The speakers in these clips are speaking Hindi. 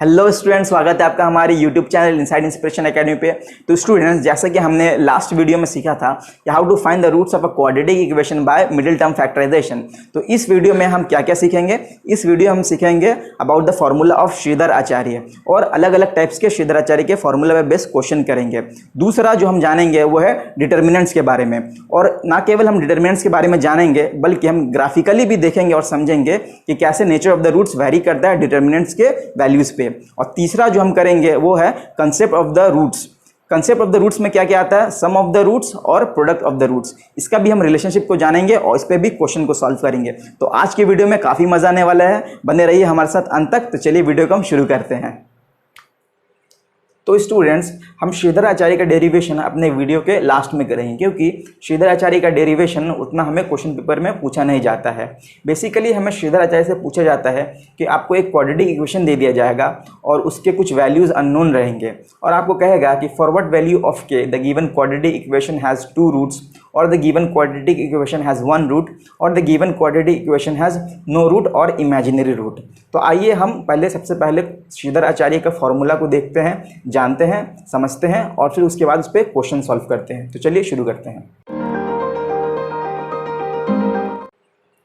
हेलो स्टूडेंट्स, स्वागत है आपका हमारे YouTube channel inside inspiration academy पे। तो स्टूडेंट्स, जैसा कि हमने लास्ट वीडियो में सीखा था कि how to find the roots of a quadratic equation by middle term factorisation. तो इस वीडियो में हम क्या क्या सीखेंगे? इस वीडियो हम सीखेंगे about the formula of Shridhar Acharya और अलग अलग टाइप्स के श्रीधर आचार्य के फॉर्मूला में बेस्ड क्वेश्चन करेंगे। दूसरा जो हम जानेंगे वो है डिटर्मिनेंट्स के बारे में, और ना केवल हम डिटर्मिनेंट्स के बारे में जानेंगे बल्कि हम ग्राफिकली भी देखेंगे और समझेंगे कि कैसे nature of the roots vary करता है डिटर्मिनेंट्स के वैल्यूज पे। और तीसरा जो हम करेंगे वो है concept of the roots. Concept of the roots में क्या क्या आता है? सम ऑफ द रूट्स और प्रोडक्ट ऑफ द रूट्स। इसका भी हम रिलेशनशिप को जानेंगे और इस पे भी क्वेश्चन को सॉल्व करेंगे। तो आज की वीडियो में काफी मजा आने वाला है, बने रहिए हमारे साथ अंत तक। तो चलिए वीडियो को हम शुरू करते हैं। तो स्टूडेंट्स, हम श्रीधर आचार्य का डेरिवेशन अपने वीडियो के लास्ट में करेंगे, क्योंकि श्रीधर आचार्य का डेरिवेशन उतना हमें क्वेश्चन पेपर में पूछा नहीं जाता है। बेसिकली हमें श्रीधर आचार्य से पूछा जाता है कि आपको एक क्वाड्रेटिक इक्वेशन दे दिया जाएगा और उसके कुछ वैल्यूज अननोन रहेंगे, और आपको कहेगा कि for what value of K the given quadratic equation has 2 roots, or the given quadratic equation has 1 root, or the given quadratic equation has no root or imaginary root। तो आइए हम सबसे पहले श्रीधर आचार्य का फॉर्मूला को देखते हैं, जानते हैं, समझते हैं और फिर उसके बाद उस पर क्वेश्चन सॉल्व करते हैं। तो चलिए शुरू करते हैं।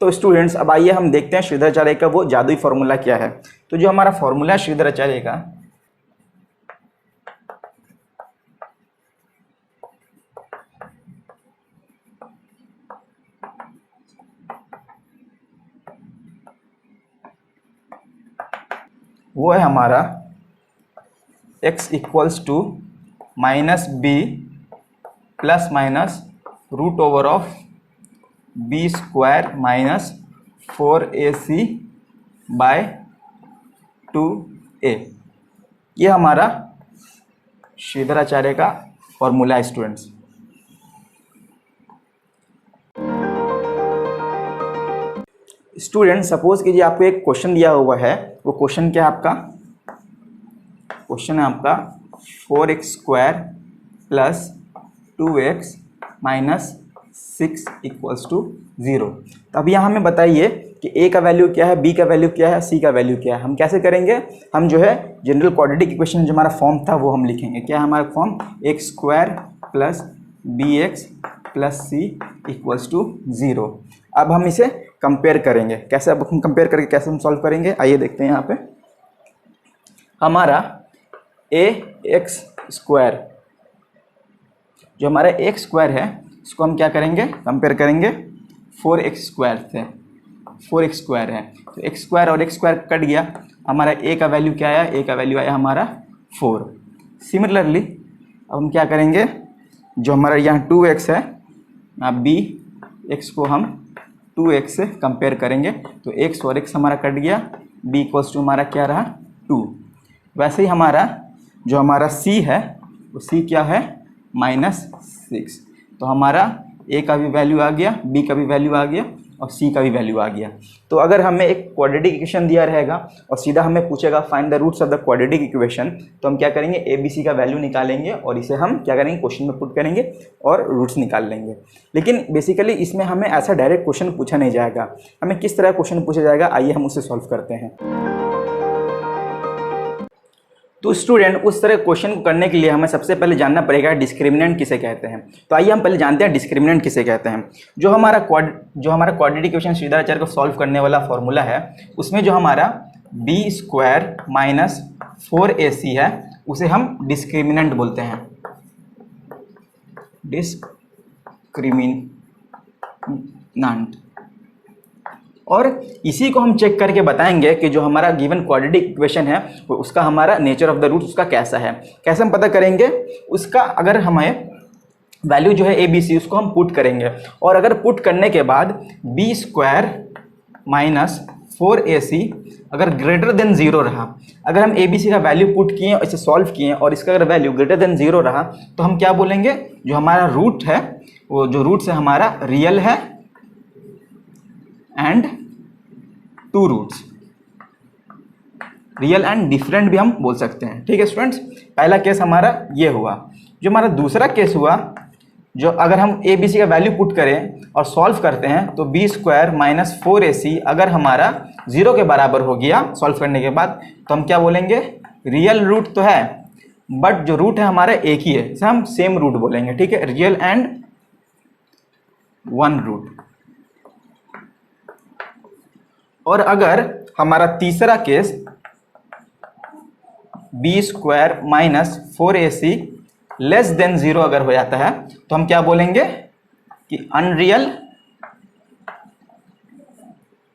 तो स्टूडेंट्स, अब आइए हम देखते हैं श्रीधर आचार्य का वो जादुई फॉर्मूला क्या है। तो जो हमारा फॉर्मूला है श्रीधर आचार्य का, वो है हमारा x equals to minus B plus minus root over of B square minus 4ac by 2a। ये हमारा श्रीधर आचार्य का फॉर्मूला है स्टूडेंट्स। स्टूडेंट, सपोज कीजिए आपको एक क्वेश्चन दिया हुआ है। वो क्वेश्चन क्या है आपका? क्वेश्चन है आपका 4x square plus 2x minus 6 equals to 0। तो अब यहाँ हमें बताइए कि a का वैल्यू क्या है, b का वैल्यू क्या है, c का वैल्यू क्या है। हम कैसे करेंगे? हम जो है जनरल क्वाड्रेटिक इक्वेशन जो हमारा फॉर्म था वो हम लिखेंगे। क्या है हमारा form? x square plus bx plus c equals to 0। अब हम इसे कंपेयर करेंगे। कैसे? अब हम कंपेयर करके कैसे हम सॉल्व करेंगे, आइए देखते हैं। यहाँ पे हमारा ax स्क्वायर, जो हमारा x स्क्वायर है इसको हम क्या करेंगे? कंपेयर करेंगे 4x स्क्वायर से। 4x स्क्वायर है तो x स्क्वायर और x स्क्वायर कट गया। हमारा a का वैल्यू क्या आया? a का वैल्यू आया हमारा 4। सिमिलरली अब हम क्या करेंगे? जो हमारा यहाँ 2x है, bx को हम 2x से कंपेयर करेंगे तो x और x हमारा कट गया। b इक्वल्स टू हमारा क्या रहा? 2। वैसे ही हमारा जो हमारा c है वो c क्या है? -6। तो हमारा a का भी वैल्यू आ गया, b का भी वैल्यू आ गया और c का भी वैल्यू आ गया। तो अगर हमें एक क्वाड्रेटिक इक्वेशन दिया रहेगा और सीधा हमें पूछेगा find the roots of the quadratic equation, तो हम क्या करेंगे? a b c का वैल्यू निकालेंगे और इसे हम क्या करेंगे? क्वेश्चन में पुट करेंगे और रूट्स निकाल लेंगे। लेकिन बेसिकली इसमें हमें ऐसा डायरेक्ट क्वेश्चन पूछा नहीं जाएगा। हमें किस तरह क्वेश्चन पूछा जाएगा, आइए हम उसे सॉल्व करते हैं। तो स्टूडेंट, उस तरह क्वेश्चन को करने के लिए हमें सबसे पहले जानना पड़ेगा डिस्क्रिमिनेंट किसे कहते हैं। तो आइए हम पहले जानते हैं डिस्क्रिमिनेंट किसे कहते हैं। जो हमारा क्वाड्रेटिक इक्वेशन श्रीधर आचार्य को सॉल्व करने वाला फॉर्मूला है, उसमें जो हमारा बी स्क्वायर माइनस 4ac है उसे हम डिस्क्रिमिनेंट बोलते हैं। डिस्क्रिमिनेंट। और इसी को हम चेक करके बताएंगे कि जो हमारा गिवन क्वाड्रेटिक इक्वेशन है वो उसका हमारा नेचर ऑफ द रूट उसका कैसा है। कैसे हम पता करेंगे उसका? अगर हमें वैल्यू जो है ABC उसको हम पुट करेंगे, और अगर पुट करने के बाद बी स्क्वायर माइनस 4ac अगर ग्रेटर देन 0 रहा, अगर हम ABC का वैल्यू पुट किए और इसे सॉल्व किए और इसका अगर वैल्यू ग्रेटर देन 0 रहा, तो हम क्या बोलेंगे? जो हमारा रूट है वो जो रूट है हमारा रियल है and 2 roots, real and different भी हम बोल सकते हैं। ठीक है स्टूडेंट्स, पहला केस हमारा ये हुआ। जो हमारा दूसरा केस हुआ, जो अगर हम ए बी सी का वैल्यू पुट करें और सॉल्व करते हैं तो बी स्क्वायर -4ac अगर हमारा 0 के बराबर हो गया सॉल्व करने के बाद, तो हम क्या बोलेंगे? रियल रूट तो है बट जो रूट है हमारा एक ही है, इसे हम सेम रूट बोलेंगे, ठीक है, रियल एंड वन रूट। और अगर हमारा तीसरा case B square minus 4ac less than 0 अगर हो जाता है तो हम क्या बोलेंगे कि unreal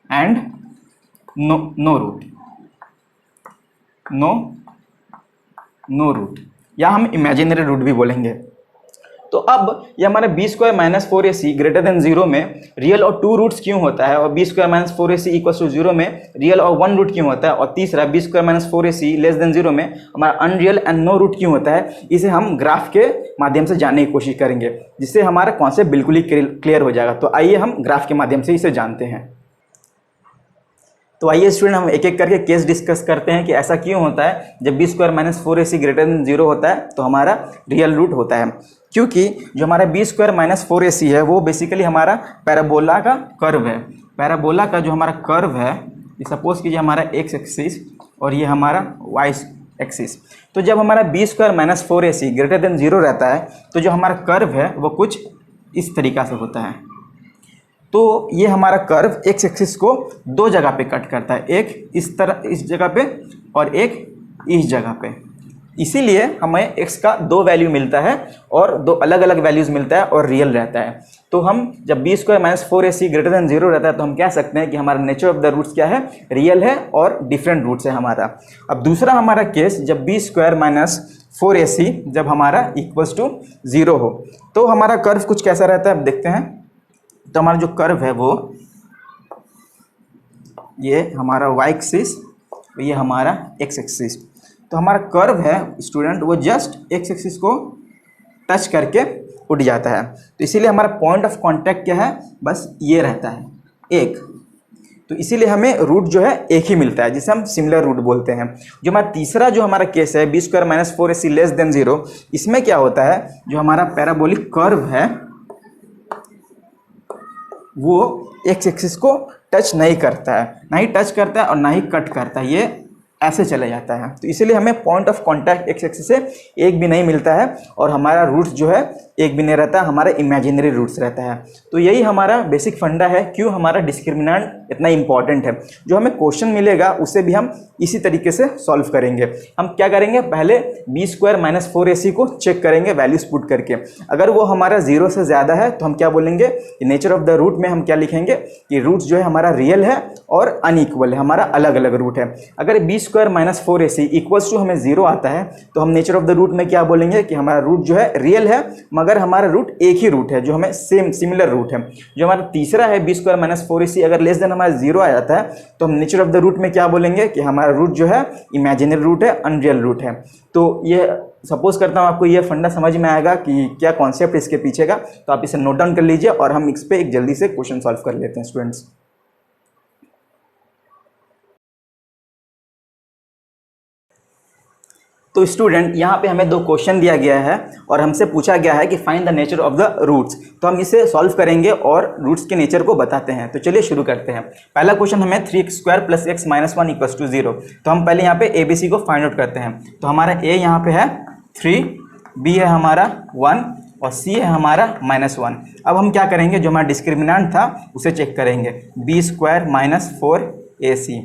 and no root, no root, या हम इमेजिनरी रूट भी बोलेंगे। तो अब ये हमारा B square minus 4ac greater than 0 में रियल और टू रूट्स क्यों होता है, और B square minus 4ac equal to 0 में रियल और वन रूट क्यों होता है, और तीसरा B square minus 4ac less than 0 में हमारा अनरियल एंड नो रूट क्यों होता है, इसे हम ग्राफ के माध्यम से जानने की कोशिश करेंगे, जिससे हमारा कॉन्सेप्ट बिल्कुल ही क्लियर हो जाएगा। तो आइए हम ग्राफ के माध्यम से इसे जानते हैं। तो आइए स्टूडेंट हम एक एक करके केस डिस्कस करते हैं कि ऐसा क्यों होता है जब B square minus 4ac greater than 0 होता है तो हमारा रियल रूट होता है। क्योंकि जो हमारा बी स्क्वायर माइनस 4ac है वो बेसिकली हमारा पैराबोला का कर्व है। पैराबोला का जो हमारा कर्व है, सपोज कीजिए हमारा एक्स एक्सिस और ये हमारा वाई एक्सिस। तो जब हमारा B square minus 4ac greater than 0 रहता है तो जो हमारा कर्व है वो कुछ इस तरीका से होता है। तो ये हमारा कर्व एक्स एक्सिस को दो जगह पे कट करता है, एक इस तरह इस जगह पे और एक इस जगह पे। इसीलिए हमें x का दो वैल्यू मिलता है और दो अलग अलग वैल्यूज मिलता है और रियल रहता है। तो हम जब B square minus 4ac greater than 0 रहता है तो हम कह सकते हैं कि हमारा नेचर ऑफ द रूट्स क्या है, रियल है और डिफरेंट रूट्स है हमारा। अब दूसरा हमारा केस जब बी स्क्वायर माइनस 4ac जब हमारा इक्वल्स टू 0 हो तो हमारा कर्व कुछ कैसा रहता है, अब देखते हैं। तो हमारा जो कर्व है वो ये हमारा y एक्सिस, ये हमारा x एक्सिस। तो हमारा कर्व है स्टूडेंट वो जस्ट x एक्सिस को टच करके उठ जाता है। तो इसीलिए हमारा पॉइंट ऑफ कांटेक्ट क्या है, बस ये रहता है एक। तो इसीलिए हमें रूट जो है एक ही मिलता है जिसे हम सिमिलर रूट बोलते हैं। जो हमारा तीसरा जो हमारा केस है b square minus 4ac less than 0, इसमें क्या होता है, जो हमारा पैराबोलिक कर्व है वो एक्स एक्सिस को टच नहीं करता है, ना ही टच करता है और ना ही कट करता है, ये ऐसे चला जाता है। तो इसीलिए हमें point of contact x axis से एक भी नहीं मिलता है और हमारा रूट्स जो है एक भी नहीं रहता, हमारा इमेजिनरी रूट्स रहता है। तो यही हमारा बेसिक फंडा है क्यों हमारा डिस्क्रिमिनेंट इतना इंपॉर्टेंट है। जो हमें क्वेश्चन मिलेगा उसे भी हम इसी तरीके से सॉल्व करेंगे। हम क्या करेंगे, पहले बी स्क्वायर माइनस 4ac को चेक करेंगे वैल्यूज पुट करके। अगर वो हमारा 0 से ज़्यादा है तो हम क्या बोलेंगे कि नेचर ऑफ द रूट में हम क्या लिखेंगे कि रूट्स जो है हमारा रियल है और अनइक्वल है, हमारा अलग अलग रूट है। अगर b square minus 4ac equals to हमें 0 आता है तो हम नेचर ऑफ द रूट में क्या बोलेंगे कि हमारा रूट जो है रियल है मगर हमारा रूट एक ही रूट है जो हमें सिमिलर रूट है। जो हमारा तीसरा है बी स्क्वायर माइनस 4ac अगर लेस देन हमारा 0 आ जाता है तो हम नेचर ऑफ द रूट में क्या बोलेंगे कि हमारा रूट जो है इमेजिनरी रूट है, अनरियल रूट है। तो ये सपोज करता हूँ आपको ये फंडा समझ में आएगा कि क्या कॉन्सेप्ट इसके पीछे का। तो आप इसे नोट डाउन कर लीजिए और हम इस पर एक जल्दी से क्वेश्चन सॉल्व कर लेते हैं स्टूडेंट्स। तो स्टूडेंट यहाँ पे हमें दो क्वेश्चन दिया गया है और हमसे पूछा गया है कि find the nature of the roots. तो हम इसे सॉल्व करेंगे और रूट्स के नेचर को बताते हैं। तो चलिए शुरू करते हैं। पहला क्वेश्चन हमें 3x² + x - 1 = 0। तो हम पहले यहाँ पे ABC को फाइंड आउट करते हैं। तो हमारा A यहाँ पे है 3, B है हमारा 1 और C है हमारा -1। अब हम क्या करेंगे, जो हमारा डिस्क्रिमिनेंट था उसे चेक करेंगे, b² - 4ac।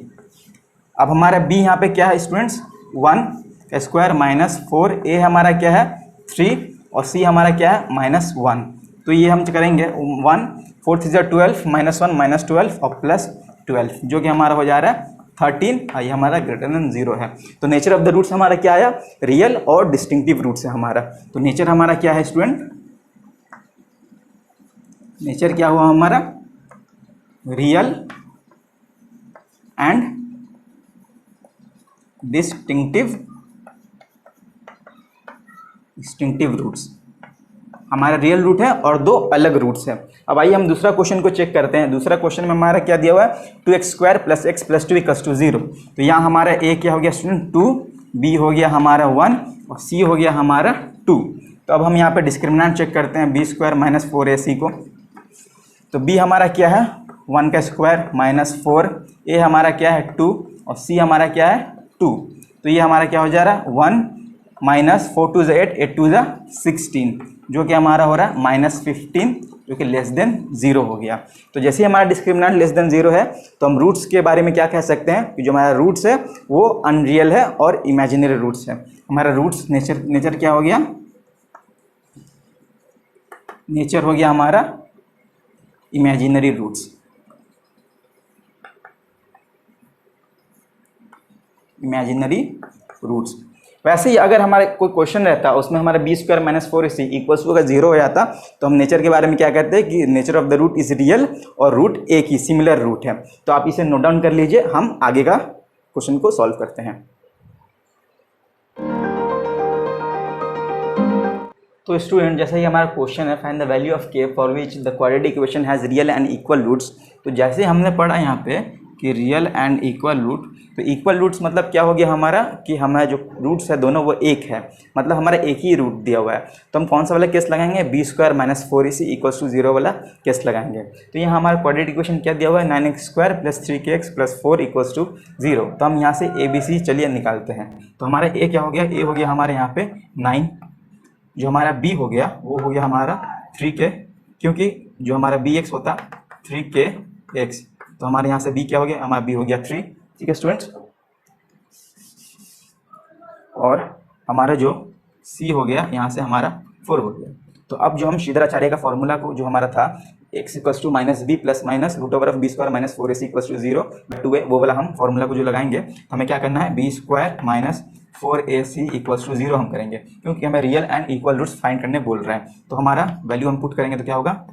अब हमारा B यहाँ पे क्या है स्टूडेंट्स, 1² - 4a हमारा क्या है 3 और c हमारा क्या है -1। तो ये हम करेंगे 1 4 3 12 -1 -12 और +12 जो कि हमारा हो जा रहा है 13 और ये हमारा ग्रेटर देन 0 है। तो नेचर ऑफ द रूट्स हमारा क्या आया, रियल और डिस्टिंक्टिव रूट्स है हमारा। तो नेचर हमारा क्या है स्टूडेंट, नेचर क्या हुआ हमारा, रियल एंड डिस्टिंक्टिव रूट्स। हमारा रियल रूट है और दो अलग रूट्स है। अब आइए हम दूसरा क्वेश्चन को चेक करते हैं। दूसरा क्वेश्चन में हमारा क्या दिया हुआ है, 2x² + x + 2 = 0। तो यहाँ हमारा a क्या हो गया स्टूडेंट 2, b हो गया हमारा 1 और c हो गया हमारा 2। तो अब हम यहाँ पे डिस्क्रिमिनेंट चेक करते हैं b² - 4ac को। तो b हमारा क्या है 1² - 4, a हमारा क्या है 2 और c हमारा क्या है 2। तो तो ये हमारा क्या हो जा रहा है 1 माइनस 4 टू ज़ 8, 8 टू ज़ 16, जो कि हमारा हो रहा है -15, जो कि लेस देन 0 हो गया। तो जैसे ही हमारा डिस्क्रिमिनेंट लेस देन 0 है तो हम रूट्स के बारे में क्या कह सकते हैं कि जो हमारा रूट्स है वो अनरियल है और इमेजिनरी रूट्स है। हमारा रूट्स नेचर क्या हो गया, नेचर हो गया हमारा इमेजिनरी रूट्स, इमेजिनरी रूट्स। वैसे ही अगर हमारे कोई क्वेश्चन रहता उसमें हमारा B square minus 4ac equals to अगर 0 हो जाता तो हम नेचर के बारे में क्या कहते हैं कि nature of the root is real और रूट एक ही सिमिलर रूट है। तो आप इसे नोट डाउन कर लीजिए, हम आगे का क्वेश्चन को सॉल्व करते हैं। तो स्टूडेंट जैसा ही हमारा क्वेश्चन है find the value of k for which the quadratic equation has real and equal roots. तो जैसे हमने पढ़ा यहाँ पे कि रियल एंड इक्वल रूट, तो इक्वल रूट्स मतलब क्या हो गया हमारा कि हमारा जो रूट्स है दोनों वो एक है, मतलब हमारा एक ही रूट दिया हुआ है। तो हम कौन सा वाला केस लगाएंगे, b square minus 4ac equals to 0 वाला केस लगाएंगे। तो यहाँ हमारा क्वाड्रेटिक इक्वेशन क्या दिया हुआ है 9x square plus 3kx plus 4 equals to 0। तो हम यहाँ से ABC चलिए निकालते हैं। तो हमारा ए क्या हो गया, ए हो गया हमारे यहाँ पे 9, जो हमारा बी हो गया वो हो गया हमारा 3k, क्योंकि जो हमारा bx होता 3kx, तो हमारे यहाँ से b क्या हो गया, हमारा b हो गया 3। ठीक है स्टूडेंट्स, और हमारा जो c हो गया यहाँ से हमारा 4 हो गया। तो अब जो हम श्रीधराचार्य का फॉर्मूला को जो हमारा था x equals to minus B plus minus root over of B square minus 4ac equals to 0 two a, वो वाला हम फॉर्मूला को जो लगाएंगे तो हमें क्या करना है b square minus 4ac equals to 0 हम करेंगे, क्योंकि हमें real and equal roots find करने बोल रहे हैं। तो हमारा वैल्यू हम पुट करेंगे तो क्या होगा,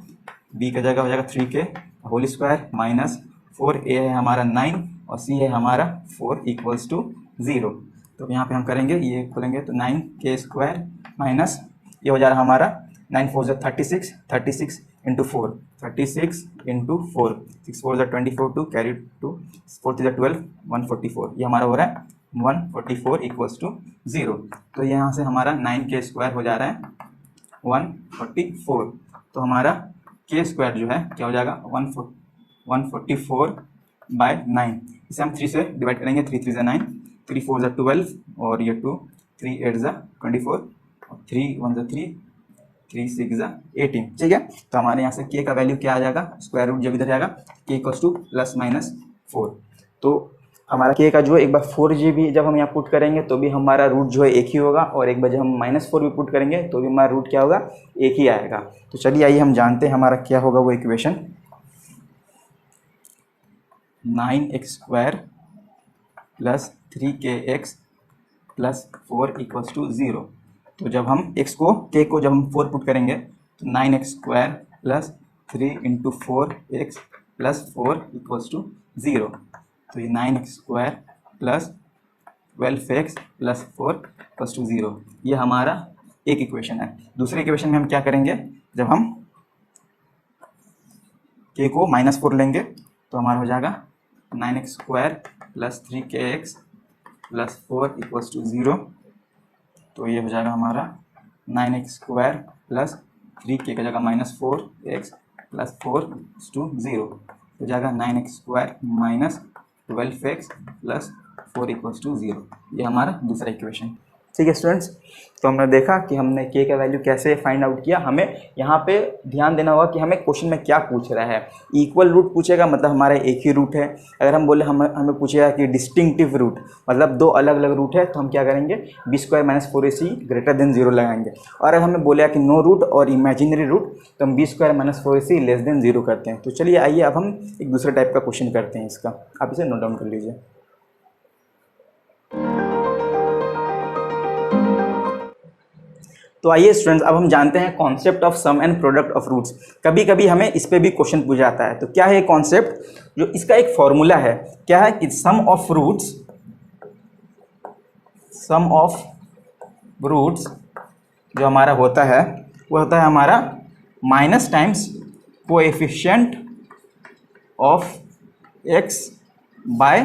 b का जगह हो जाएगा 3k whole square minus 4a है हमारा 9 और c है हमारा 4 इक्वल्स टू 0। तो यहाँ पे हम करेंगे ये खोलेंगे तो 9k स्क्वायर माइनस ये हो जा रहा हमारा 9 4 जो 36, 36 इंटू 4, 36 इंटू 4, 6 4 जो 24 टू कैरी टू 4 जो 12, 144, ये हमारा हो रहा है 144 इक्वल्स टू 0। तो यहाँ से हमारा 9k स्क्वायर हो जा रहा है 144। तो हमारा k स्क्वायर जो है क्या हो जाएगा 144 बाय 9, इसे हम 3 से डिवाइड करेंगे, 3 3 9, 3 4 जो 12 और ये 2, 3 8 जो 24 और 3 1 जो 3, 3 6 जो 18। ठीक है, तो हमारे यहाँ से k का वैल्यू क्या आ जाएगा, स्क्वायर रूट जब इधर जाएगा k equals two plus minus 4। तो हमारा k का जो है एक बार 4g भी जब हम यहाँ पुट करेंगे तो भी हमारा रूट जो है एक ही होगा, और एक बार जब हम -4 भी पुट करेंगे तो भी हमारा रूट क्या होगा, एक ही आएगा। तो चलिए आइए हम जानते हैं हमारा क्या होगा वो equation, 9x square plus 3kx plus 4 equals to 0। तो जब हम k को जब हम 4 पुट करेंगे तो 9x square plus 3 into 4x plus 4 equals to 0। तो ये 9x square plus 12x plus 4 equals to 0, ये हमारा एक इक्वेशन है। दूसरे इक्वेशन में हम क्या करेंगे, जब हम k को -4 लेंगे तो हमारा हो जाएगा 9x square plus 3kx plus 4 equals to 0। तो ये हो जाएगा हमारा 9x स्क्वायर प्लस 3k का जगह -4x प्लस 4 टू 0, हो जाएगा 9x square minus 12x plus 4 equals to 0, ये हमारा दूसरा इक्वेशन। ठीक है स्टूडेंट्स, तो हमने देखा कि हमने k का वैल्यू कैसे फाइंड आउट किया। हमें यहाँ पे ध्यान देना होगा कि हमें क्वेश्चन में क्या पूछ रहा है। इक्वल रूट पूछेगा मतलब हमारा एक ही रूट है। अगर हम बोले हमें पूछेगा कि डिस्टिंक्टिव रूट मतलब दो अलग अलग रूट है तो हम क्या करेंगे b square minus 4ac greater than 0 लगाएंगे। और अगर हमें बोले कि नो रूट और इमेजिनरी रूट तो हम b square minus 4ac less than 0 करते हैं। तो चलिए आइए अब हम एक दूसरे टाइप का क्वेश्चन करते हैं इसका, आप इसे नोट डाउन कर लीजिए। तो आइए स्टूडेंट्स अब हम जानते हैं concept of sum and product of roots. कभी कभी हमें इस पे भी क्वेश्चन पूछा जाता है। तो क्या है कॉन्सेप्ट, जो इसका एक फॉर्मूला है, क्या है कि सम ऑफ रूट्स जो हमारा होता है वो होता है हमारा minus times coefficient of x by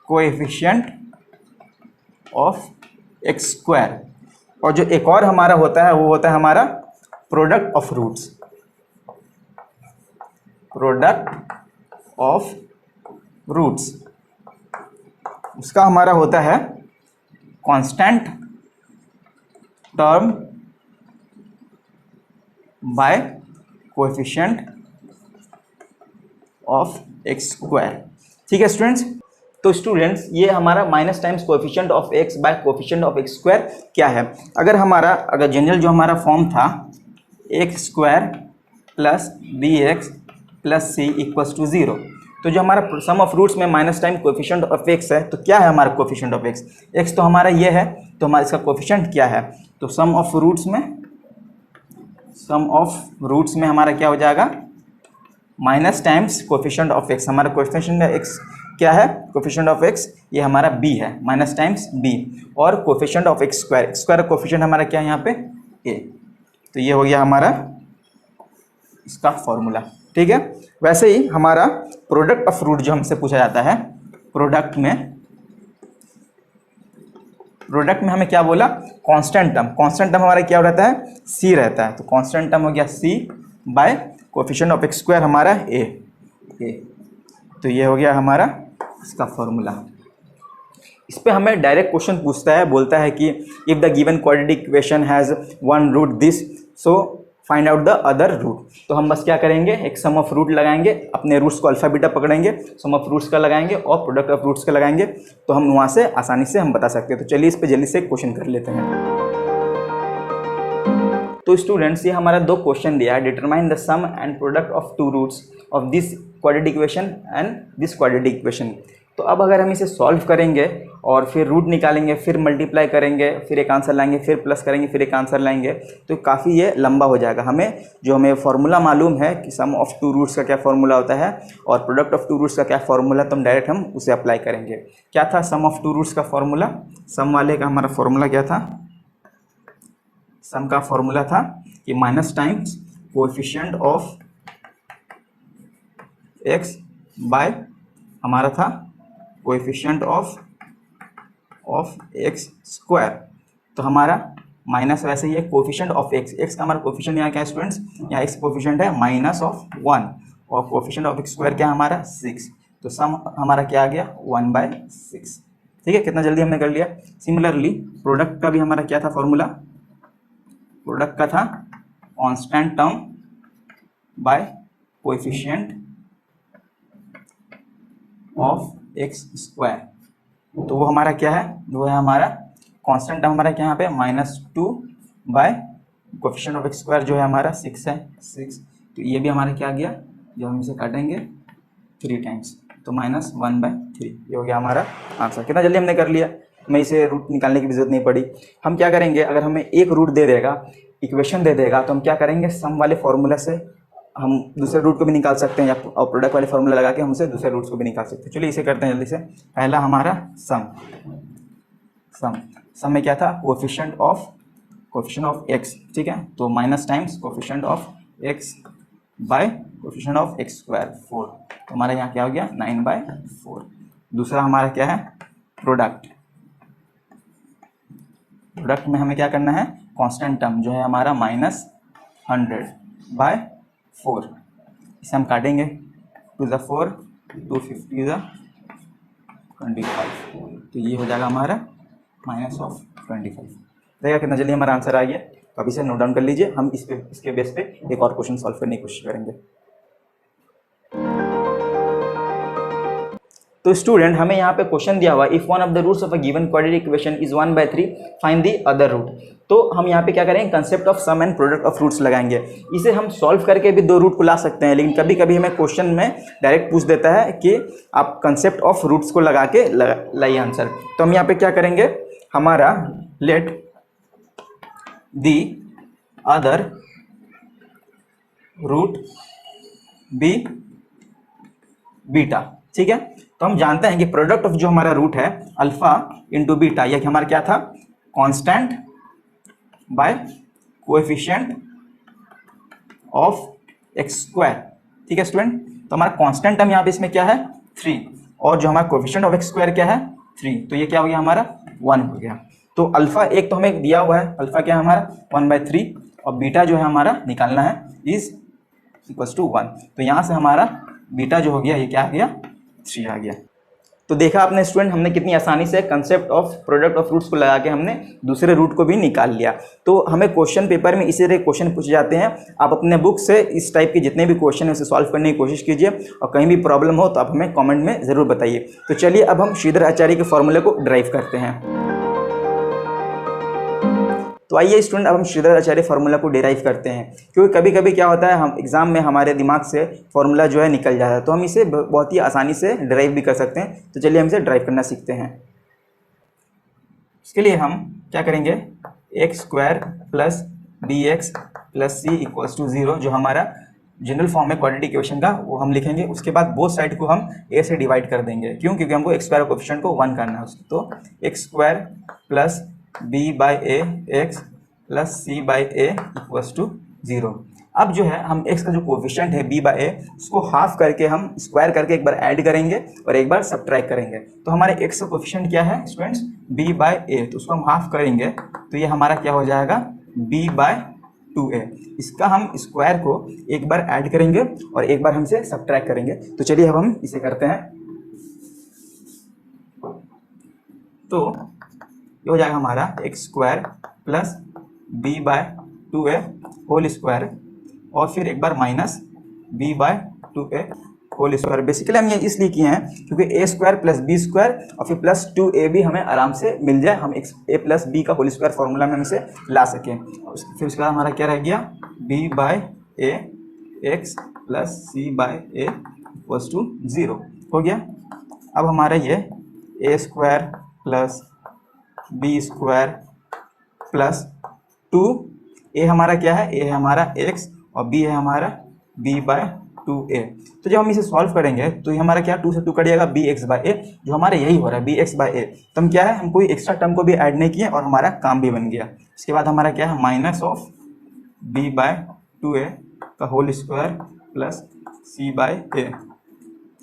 coefficient of x square. और जो एक और हमारा होता है वो होता है हमारा प्रोडक्ट ऑफ रूट्स, उसका हमारा होता है constant term by coefficient of x square. ठीक है स्टूडेंट्स, तो स्टूडेंट्स ये हमारा minus times coefficient of x by coefficient of x square क्या है। अगर जनरल जो हमारा फॉर्म था x square plus b x plus c equals to 0, तो जो हमारा सम ऑफ रूट्स में minus time coefficient of x है, तो क्या है हमारा कोएफिशिएंट ऑफ एक्स, एक्स तो हमारा ये है, तो हमारा इसका कोएफिशिएंट क्या है, तो सम ऑफ रूट्स में हमारा क्या हो जाएगा, minus times coefficient of x. हमारा कोएफिशिएंट एक्स क्या है, कोएफिशिएंट ऑफ एक्स ये हमारा b है, माइनस टाइम्स b, और coefficient of x square coefficient हमारा क्या है यहाँ पे a। तो ये हो गया हमारा इसका फॉर्मूला। ठीक है, वैसे ही हमारा प्रोडक्ट ऑफ रूट जो हमसे पूछा जाता है, प्रोडक्ट में हमें क्या बोला, कांस्टेंट टर्म हमारा क्या रहता है, c रहता है, तो कांस्टेंट टर्म हो गया c by coefficient of x square हमारा a। तो ये हो गया हमारा इसका फॉर्मूला। इस पे हमें डायरेक्ट क्वेश्चन पूछता है, बोलता है कि if the given quadratic equation has one root this, so find out the other root. तो हम बस क्या करेंगे, एक सम ऑफ रूट लगाएंगे, अपने रूट्स को अल्फा बीटा पकड़ेंगे, सम ऑफ रूट्स का लगाएंगे और प्रोडक्ट ऑफ रूट्स का लगाएंगे, तो हम वहाँ से आसानी से हम बता सकते हैं। तो चलिए इस पर जल्दी से क्वेश्चन कर लेते हैं। तो स्टूडेंट्स ये हमारा दो क्वेश्चन दिया है, determine the sum and product of two roots of this quadratic equation and this quadratic equation. तो अब अगर हम इसे सॉल्व करेंगे और फिर रूट निकालेंगे, फिर मल्टीप्लाई करेंगे, फिर एक आंसर लाएंगे, फिर प्लस करेंगे, फिर एक आंसर लाएंगे, तो काफ़ी ये लंबा हो जाएगा। हमें फार्मूला मालूम है कि सम ऑफ टू रूट्स का क्या फार्मूला होता है और प्रोडक्ट ऑफ टू रूट्स का क्या फार्मूला, तो हम डायरेक्ट हम उसे अप्लाई करेंगे। क्या था सम ऑफ टू रूट्स का फार्मूला, सम वाले का हमारा फार्मूला क्या था, सम का फॉर्मूला था कि minus times coefficient of x by हमारा था कोएफिशिएंट ऑफ एक्स स्क्वायर। तो हमारा माइनस वैसे ही है कोएफिशिएंट ऑफ एक्स का हमारा कोएफिशिएंट यहाँ क्या है स्टूडेंट्स, यहाँ एक्स कोएफिशिएंट है -1 और कोएफिशिएंट ऑफ एक्स स्क्वायर क्या है हमारा 6, तो सम हमारा क्या आ गया 1/6। ठीक है, कितना जल्दी हमने कर लिया। सिमिलरली प्रोडक्ट का भी हमारा क्या था फॉर्मूला, प्रोडक्ट का था constant term by coefficient of x square. तो वो हमारा क्या है, वो है हमारा कांस्टेंट टर्म हमारा क्या यहाँ पे -2 by coefficient of x square जो है हमारा 6 है 6। तो ये भी हमारा क्या गया, जब हम इसे काटेंगे 3 टाइम्स, तो -1/3। ये हो गया हमारा आंसर। कितना जल्दी हमने कर लिया, मैं इसे रूट निकालने की भी जरूरत नहीं पड़ी। हम क्या करेंगे, अगर हमें एक रूट दे देगा, इक्वेशन दे देगा, तो हम क्या करेंगे, सम वाले फॉर्मूला से हम दूसरे रूट को भी निकाल सकते हैं, या और प्रोडक्ट वाले फॉर्मूला लगा के हम उसे दूसरे रूट्स को भी निकाल सकते हैं। चलिए इसे करते हैं जल्दी से। पहला हमारा सम में क्या था, कोएफिशिएंट ऑफ एक्स। ठीक है, तो minus times coefficient of x by coefficient of x square 4, तो हमारा यहाँ क्या हो गया 9/4। दूसरा हमारा क्या है, प्रोडक्ट में हमें क्या करना है, कांस्टेंट टर्म जो है हमारा -100/4, इसे हम काटेंगे, 2 × 4 250 × 25, तो ये हो जाएगा हमारा -25। देखिए कितना जल्दी हमारा आंसर आ गया। तो अभी से नोट डाउन कर लीजिए, हम इसके बेस पे एक और क्वेश्चन सॉल्व करने की कोशिश करेंगे। तो स्टूडेंट हमें यहाँ पे क्वेश्चन दिया हुआ, if one of the roots of a given quadratic equation is 1/3 find the other root. तो हम यहाँ पे क्या करेंगे, concept of sum and product of roots लगाएंगे। इसे हम सॉल्व करके भी 2 रूट को ला सकते हैं, लेकिन कभी कभी हमें क्वेश्चन में डायरेक्ट पूछ देता है कि आप कंसेप्ट ऑफ रूट्स को लगा के लाइए आंसर। तो हम यहाँ पे क्या करेंगे, हमारा let the other root be beta. ठीक है, तो हम जानते हैं कि प्रोडक्ट ऑफ जो हमारा रूट है अल्फा इंटू बीटा, यह हमारा क्या था, constant by coefficient of x square. ठीक है स्टूडेंट, तो हमारा कांस्टेंट टर्म यहाँ पे इसमें क्या है 3, और जो हमारा कोएफिशिएंट ऑफ एक्स स्क्वायर क्या है 3, तो ये क्या हो गया हमारा 1 हो गया। तो अल्फा एक तो हमें दिया हुआ है, अल्फा क्या है हमारा 1/3, और बीटा जो है हमारा निकालना है इज इक्वल्स टू 1। तो यहाँ से हमारा बीटा जो हो गया ये क्या आ गया 3 आ गया। तो देखा आपने स्टूडेंट, हमने कितनी आसानी से concept of product of roots को लगा के हमने दूसरे रूट को भी निकाल लिया। तो हमें क्वेश्चन पेपर में इसी तरह क्वेश्चन पूछे जाते हैं। आप अपने बुक से इस टाइप के जितने भी क्वेश्चन है उसे सॉल्व करने की कोशिश कीजिए, और कहीं भी प्रॉब्लम हो तो आप हमें कॉमेंट में ज़रूर बताइए। तो चलिए अब हम श्रीधर आचार्य के फॉर्मूले को ड्राइव करते हैं। तो आइए स्टूडेंट, अब हम श्रीधर आचार्य फार्मूला को डिराइव करते हैं, क्योंकि कभी कभी क्या होता है हम एग्जाम में हमारे दिमाग से फार्मूला जो है निकल जाता है, तो हम इसे बहुत ही आसानी से डिराइव भी कर सकते हैं। तो चलिए हम इसे ड्राइव करना सीखते हैं। इसके लिए हम क्या करेंगे, x square plus b x plus c equals to 0, जो हमारा जनरल फॉर्म है क्वाड्रेटिक इक्वेशन का, वो हम लिखेंगे। उसके बाद बोथ साइड को हम ए से डिवाइड कर देंगे। क्यों? क्योंकि हमको एक्स स्क्वायर कोएफिशिएंट को 1 करना है उसको। तो x square plus b by a x plus c by a equals to 0। अब जो है हम एक्स का जो कोएफिशिएंट है बी बाई ए, उसको हाफ करके हम स्क्वायर करके एक बार ऐड करेंगे और एक बार सब्ट्रैक्ट करेंगे। तो हमारे एक्स का कोएफिशिएंट क्या है स्टूडेंट्स, बी बाई ए, तो उसको हम हाफ करेंगे तो ये हमारा क्या हो जाएगा, बी बाई 2a। इसका हम स्क्वायर को एक बार ऐड करेंगे और एक बार हमसे सब्ट्रैक्ट करेंगे। तो चलिए अब हम इसे करते हैं। तो ये हो जाएगा हमारा x square plus b by 2a whole square, और फिर एक बार minus b by 2a whole square. Basically हम ये इसलिए किए हैं क्योंकि a square plus b square और फिर प्लस 2a भी हमें आराम से मिल जाए, हम ए प्लस बी का होल स्क्वायर फॉर्मूला में हम इसे ला सकें। फिर उसके बाद हमारा क्या रह गया, b by a x plus c by a equals to 0 हो गया। अब हमारा ये a square plus b square plus 2a हमारा क्या है, a है हमारा x और b है हमारा b बाय 2a। तो जब हम इसे सॉल्व करेंगे तो ये हमारा क्या, 2 से 2 कट जाएगा, bx बाय a, जो हमारा यही हो रहा है bx बाय a। तो हम क्या है, हम कोई एक्स्ट्रा टर्म को भी ऐड नहीं किए और हमारा काम भी बन गया। इसके बाद हमारा क्या है, minus of b by 2a का whole square plus c by a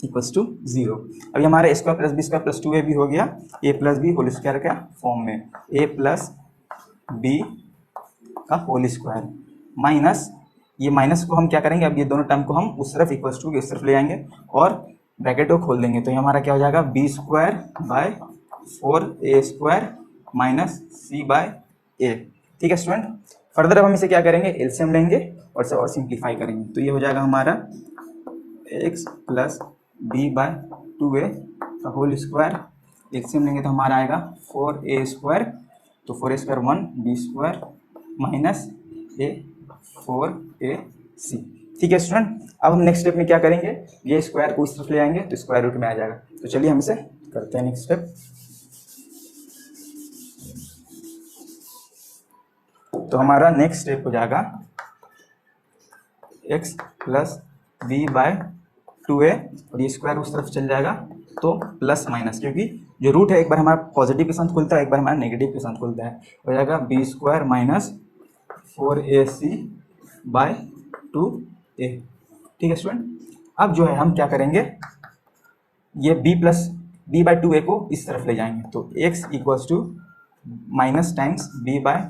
equals to 0। अभी हमारा a square plus b square plus 2a भी हो गया a plus b whole square का फॉर्म में, a प्लस बी का होल स्क्वायर माइनस, ये माइनस को हम क्या करेंगे, अब ये दोनों टर्म को हम उस तरफ इक्वल्स टू इस तरफ ले जाएंगे और ब्रैकेट को खोल देंगे। तो ये हमारा क्या हो जाएगा, b square by 4a square minus c by a. ठीक है स्टूडेंट। फर्दर अब हम इसे क्या करेंगे, एलसीएम लेंगे और इसे और सिंप्लीफाई करेंगे। तो ये हो जाएगा हमारा x plus b by 2a का होल स्क्वायर, एलसीएम लेंगे तो हमारा आएगा 4a स्क्वायर, तो 4a square 1 b square minus a 4ac। ठीक है स्टूडेंट। अब हम नेक्स्ट स्टेप में क्या करेंगे, ये स्क्वायर को इस तरफ ले आएंगे तो स्क्वायर रूट में आ जाएगा। तो चलिए हम इसे करते हैं नेक्स्ट स्टेप। तो हमारा नेक्स्ट स्टेप हो जाएगा x plus b by 2a और ये स्क्वायर उस तरफ चल जाएगा तो प्लस माइनस, क्योंकि जो रूट है एक बार हमारा पॉजिटिव के साथ खुलता है, एक बार हमारा नेगेटिव के साथ खुलता है, हो जाएगा b square minus 4ac by 2a। ठीक है स्टूडेंट। अब जो है हम क्या करेंगे, ये b plus b by 2a को इस तरफ ले जाएंगे। तो x equals to minus times b by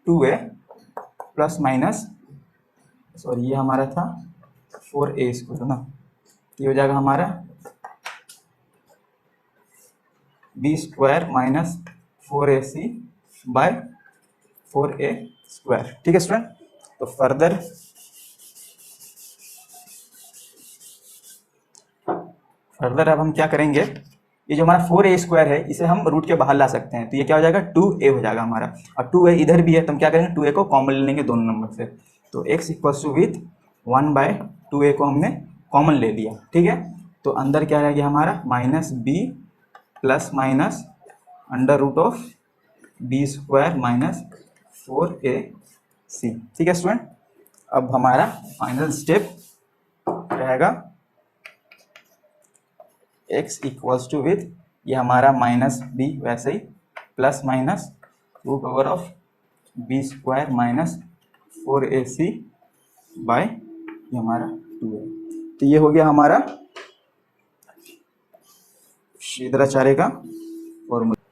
2a plus minus, sorry ये हमारा था 4a स्क्वायर ना, ये हो जाएगा हमारा b square minus 4ac by 4a square. ठीक है स्टूडेंट। तो फर्दर अब हम क्या करेंगे, ये जो हमारा 4a स्क्वायर है इसे हम रूट के बाहर ला सकते हैं। तो ये क्या हो जाएगा, 2a हो जाएगा हमारा, और 2a इधर भी है तो हम क्या करेंगे, 2a को कॉमन ले लेंगे दोनों नंबर से। तो x equals to with 1 by 2a को हमने कॉमन ले लिया। ठीक है। तो अंदर क्या रह गया हमारा, minus b plus minus under root of b square minus 4ac। ठीक है स्टूडेंट। अब हमारा फाइनल स्टेप रहेगा x इक्वल्स टू विथ, ये हमारा माइनस b वैसे ही plus minus root over of b square minus 4ac by ये हमारा 2a। तो ये हो गया हमारा श्रीधराचार्य का फॉर्मूला।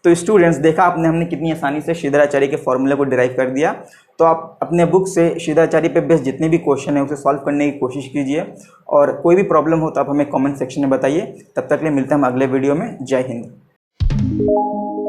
तो स्टूडेंट्स देखा आपने हमने कितनी आसानी से श्रीधराचार्य के फॉर्मूले को डिराइव कर दिया। तो आप अपने बुक से श्रीधराचार्य पे बेस्ड जितने भी क्वेश्चन है उसे सॉल्व करने की कोशिश कीजिए, और कोई भी प्रॉब्लम हो तो आप हमें कमेंट सेक्शन में बताइए। तब तक के लिए मिलते हैं हम अगले वीडियो में। जय हिंद।